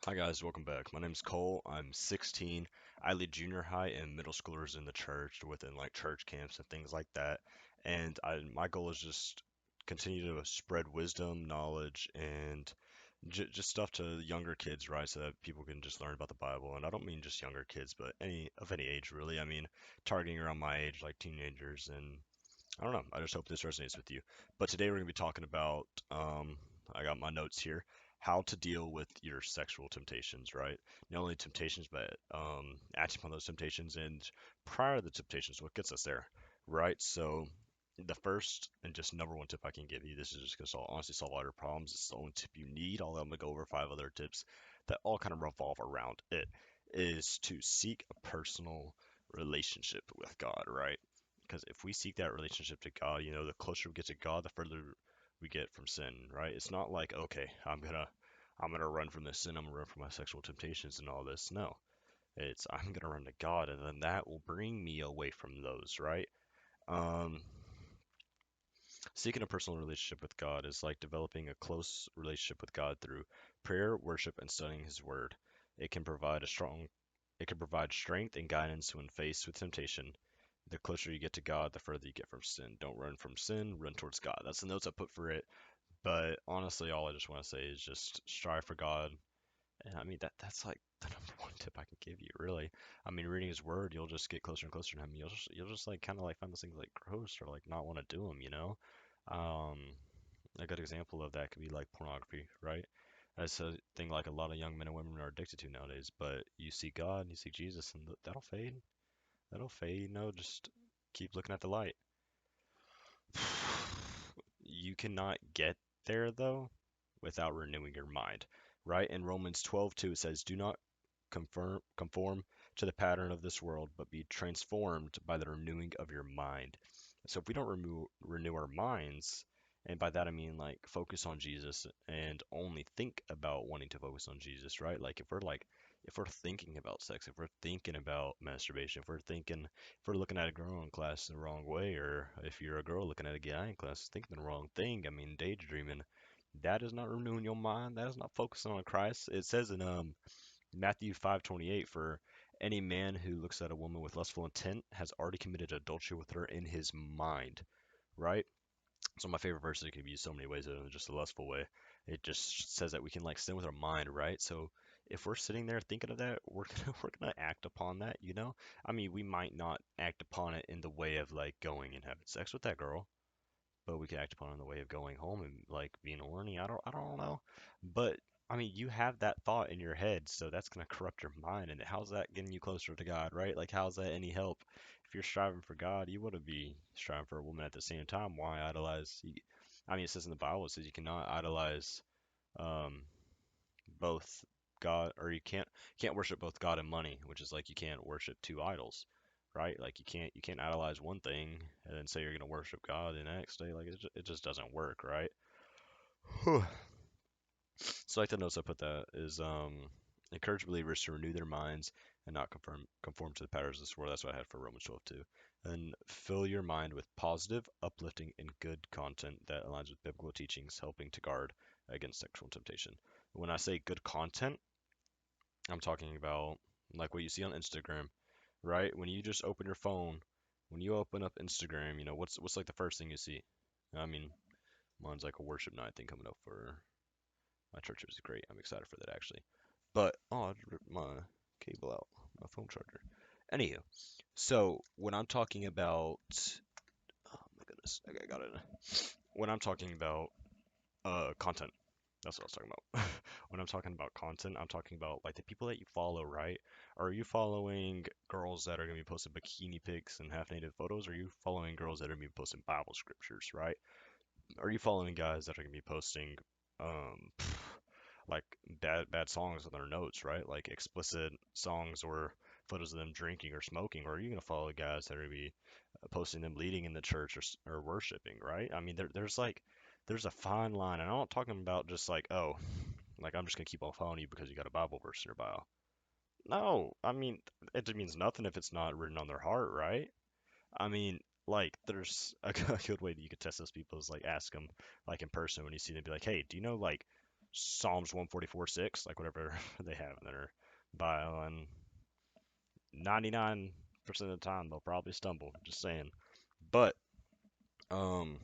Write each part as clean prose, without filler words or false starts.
Hi guys, welcome back. My name's Cole. I'm 16. I lead junior high and middle schoolers in the church within like church camps and things like that. And my goal is just continue to spread wisdom, knowledge, and just stuff to younger kids, right? So that people can just learn about the Bible. And I don't mean just younger kids, but any age really. I mean targeting around my age, like teenagers. And I don't know. I just hope this resonates with you. But today we're going to be talking about, I got my notes here, how to deal with your sexual temptations, right? Not only temptations, but acting upon those temptations and prior to the temptations, what gets us there, right? So the first and just number one tip I can give you, this is just going to honestly solve all your problems. It's the only tip you need. Although I'm going to go over five other tips that all kind of revolve around it, is to seek a personal relationship with God, right? Because if we seek that relationship to God, the closer we get to God, the further we get from sin, right? It's not like, okay, I'm gonna run from this sin, I'm gonna run from my sexual temptations and all this. No. It's I'm gonna run to God and then that will bring me away from those, right? Um, Seeking a personal relationship with God is like developing a close relationship with God through prayer, worship, and studying His Word. It can provide a strong it can provide strength and guidance when faced with temptation. The closer you get to God, the further you get from sin. Don't run from sin, run towards God. That's the notes I put for it. But honestly, all I just want to say is just strive for God. And I mean that's like the number one tip I can give you, really. I mean, reading His Word, you'll just get closer and closer to Him. You'll just like kind of like find those things like gross or like not want to do them, you know? Um, a good example of that could be like pornography, right? That's a thing like a lot of young men and women are addicted to nowadays. But you see God, you see Jesus, and that'll fade. That'll fade. No, just keep looking at the light. You cannot get there though without renewing your mind, right? In Romans 12:2 it says, "Do not conform to the pattern of this world, but be transformed by the renewing of your mind." So if we don't renew our minds, and by that I mean like focus on Jesus and only think about wanting to focus on Jesus, right? If we're thinking about sex, if we're thinking about masturbation, if we're looking at a girl in class the wrong way, or if you're a girl looking at a guy in class thinking the wrong thing, I mean daydreaming, that is not renewing your mind. That is not focusing on Christ. It says in Matthew 5:28, for any man who looks at a woman with lustful intent has already committed adultery with her in his mind, right? So my favorite verse, it can be used so many ways other than just the lustful way. It just says that we can like sin with our mind, right? So if we're sitting there thinking of that, we're gonna we're gonna act upon that, you know? I mean, we might not act upon it in the way of like going and having sex with that girl, but we could act upon it in the way of going home and like being horny. I don't know. But I mean, you have that thought in your head, so that's gonna corrupt your mind. And how's that getting you closer to God, right? Like, how's that any help? If you're striving for God, you want to be striving for a woman at the same time. Why idolize? I mean, it says in the Bible, it says you cannot idolize um, both God, or you can't worship both God and money, which is like you can't worship two idols, right? Like you can't idolize one thing and then say you're gonna worship God the next day. Like it just doesn't work, right? So like the notes I put that is encourage believers to renew their minds and not conform to the patterns of this world. That's what I had for Romans 12 too. And fill your mind with positive, uplifting, and good content that aligns with biblical teachings, helping to guard against sexual temptation. When I say good content, I'm talking about like what you see on Instagram, right? When you just open your phone, when you open up Instagram, what's like the first thing you see? I mean, mine's like a worship night thing coming up for my church. Is great. I'm excited for that actually. But oh, I just ripped my cable out, my phone charger. Anywho, so when I'm talking about, oh my goodness, okay, I got it. When I'm talking about content, that's what I was talking about. When I'm talking about content, I'm talking about like the people that you follow, right? Are you following girls that are gonna be posting bikini pics and half naked photos? Or are you following girls that are gonna be posting Bible scriptures, right? Are you following guys that are gonna be posting um like bad songs on their notes, right? Like explicit songs or photos of them drinking or smoking? Or are you gonna follow the guys that are gonna be posting them leading in the church or worshiping, right? I mean, there's a fine line, and I'm not talking about just like, oh, like I'm just gonna keep on following you because you got a Bible verse in your bio. No, I mean it just means nothing if it's not written on their heart, right? I mean, like there's a good way that you could test those people is like ask them like in person when you see them, be like, hey, do you know like Psalms 144:6, like whatever they have in their bio, and 99% of the time they'll probably stumble. Just saying. But um,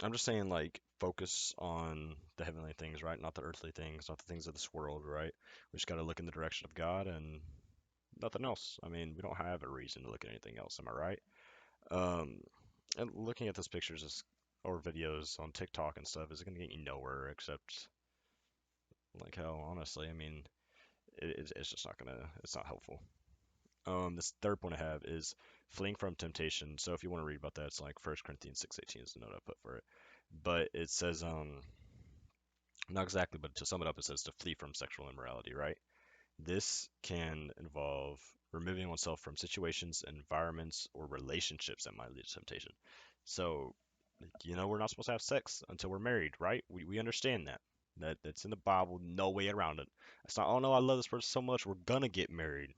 I'm just saying, like, focus on the heavenly things, right? Not the earthly things, not the things of this world, right? We just got to look in the direction of God and nothing else. I mean, we don't have a reason to look at anything else. Am I right? Um, and looking at those pictures or videos on TikTok and stuff is going to get you nowhere except, like, hell, honestly, I mean, it's just not gonna, it's not helpful. This third point I have is fleeing from temptation. So if you want to read about that, it's like 1 Corinthians 6:18 is the note I put for it. But it says, not exactly, but to sum it up, it says to flee from sexual immorality, right? This can involve removing oneself from situations, environments, or relationships that might lead to temptation. So, we're not supposed to have sex until we're married, right? We understand that. That's in the Bible, no way around it. It's not, oh no, I love this person so much, we're gonna get married.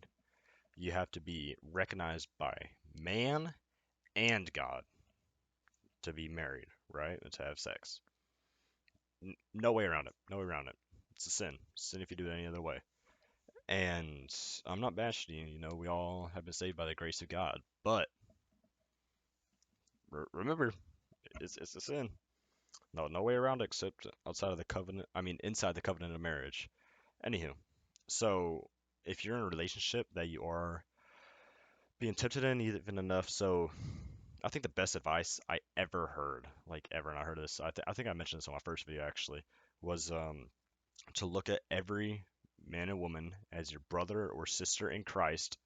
You have to be recognized by man and God to be married, right? And to have sex. No way around it. No way around it. It's a sin. Sin if you do it any other way. And I'm not bashing you, we all have been saved by the grace of God. But remember, it's a sin. No way around it except outside of the covenant. I mean, inside the covenant of marriage. Anywho, so if you're in a relationship that you are being tempted in even enough, so I think the best advice I ever heard, like ever, and I heard this, I think I mentioned this on my first video actually, was to look at every man and woman as your brother or sister in Christ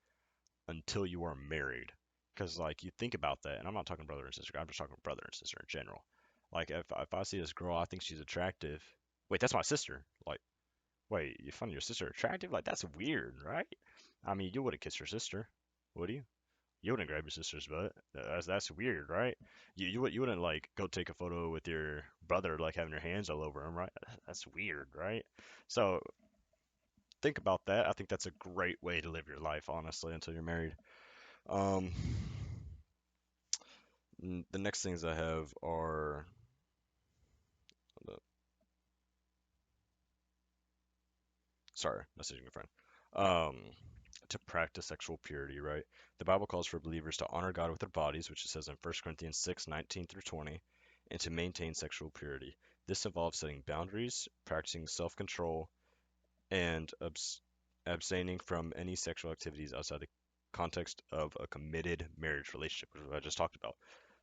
until you are married. Because like you think about that, and I'm not talking brother and sister, I'm just talking brother and sister in general. Like if I see this girl, I think she's attractive. Wait, that's my sister. Like, wait, you find your sister attractive? Like that's weird, right? I mean, you wouldn't kiss your sister, would you? You wouldn't grab your sister's butt. That's weird, right? You wouldn't like go take a photo with your brother like having your hands all over him, right? That's weird, right? So think about that. I think that's a great way to live your life, honestly, until you're married. Um, the next things I have are, sorry, messaging a friend. Um, to practice sexual purity, right? The Bible calls for believers to honor God with their bodies, which it says in 1 Corinthians 6:19 through 20, and to maintain sexual purity. This involves setting boundaries, practicing self-control, and abstaining from any sexual activities outside the context of a committed marriage relationship, which is what I just talked about.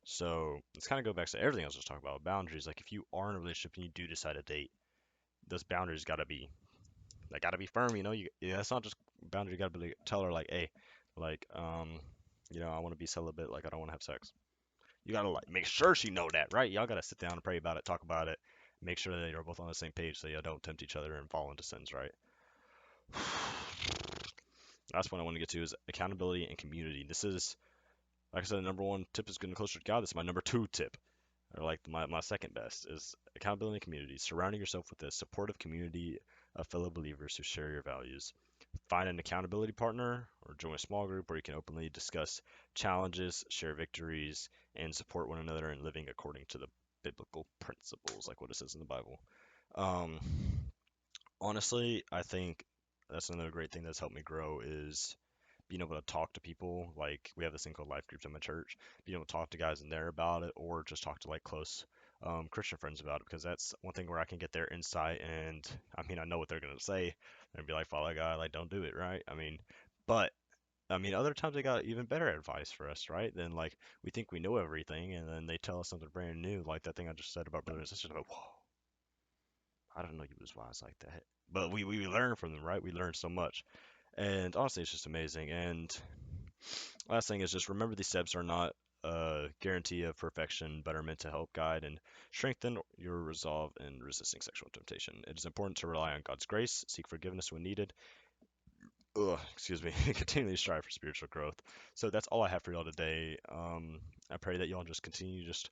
So let's kind of go back to everything I was just talking about, boundaries. Like if you are in a relationship and you do decide to date, those boundaries got to be they got to be firm. Yeah, it's not just boundary. You got to be tell her like, hey, like, I want to be celibate. Like, I don't want to have sex. You gotta like make sure she know that, right? Y'all gotta sit down and pray about it, talk about it, make sure that you're both on the same page so you don't tempt each other and fall into sins, right? Last one I want to get to is accountability and community. This is, like I said, the number one tip is getting closer to God. This is my number two tip, or like my second best, is accountability and community. Surrounding yourself with a supportive community of fellow believers who share your values. Find an accountability partner or join a small group where you can openly discuss challenges, share victories, and support one another in living according to the biblical principles, like what it says in the Bible. Um, Honestly, I think that's another great thing that's helped me grow is being able to talk to people. Like we have this thing called life groups in my church. Being able to talk to guys in there about it, or just talk to like close Christian friends about it, because that's one thing where I can get their insight. And I mean, I know what they're gonna say. They're gonna be like, "Follow God, like don't do it," right? But I mean, other times they got even better advice for us, right? Then like we think we know everything, and then they tell us something brand new, like that thing I just said about brothers and sisters. I'm like, whoa, I didn't know you was wise like that. But we learn from them, right? We learn so much. And honestly, it's just amazing. And last thing is just remember these steps are not a guarantee of perfection, but are meant to help guide and strengthen your resolve in resisting sexual temptation. It is important to rely on God's grace, seek forgiveness when needed, excuse me, continually strive for spiritual growth. So that's all I have for y'all today. I pray that y'all just continue to just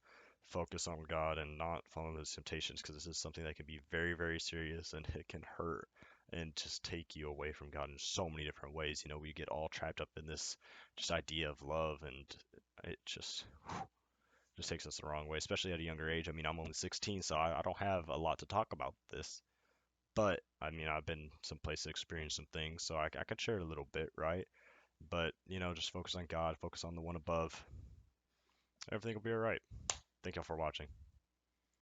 focus on God and not follow those temptations, because this is something that can be very, very serious and it can hurt and just take you away from God in so many different ways. We get all trapped up in this just idea of love, and it just takes us the wrong way, especially at a younger age. I mean, I'm only 16, so I don't have a lot to talk about this, But I mean, I've been someplace to experience some things, so I could share it a little bit, right? But just focus on God, focus on the one above. Everything will be all right. Thank y'all for watching.